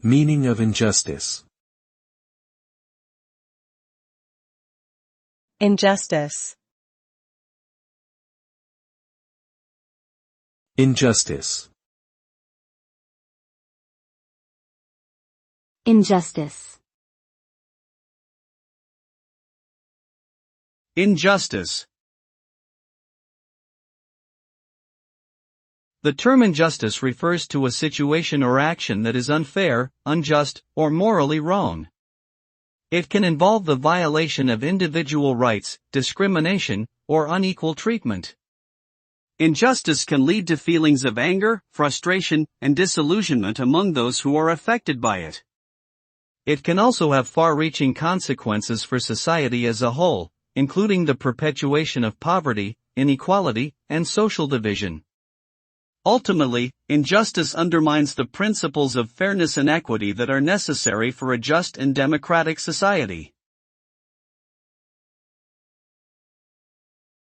Meaning of injustice. Injustice. Injustice. Injustice. Injustice. The term injustice refers to a situation or action that is unfair, unjust, or morally wrong. It can involve the violation of individual rights, discrimination, or unequal treatment. Injustice can lead to feelings of anger, frustration, and disillusionment among those who are affected by it. It can also have far-reaching consequences for society as a whole, including the perpetuation of poverty, inequality, and social division. Ultimately, injustice undermines the principles of fairness and equity that are necessary for a just and democratic society.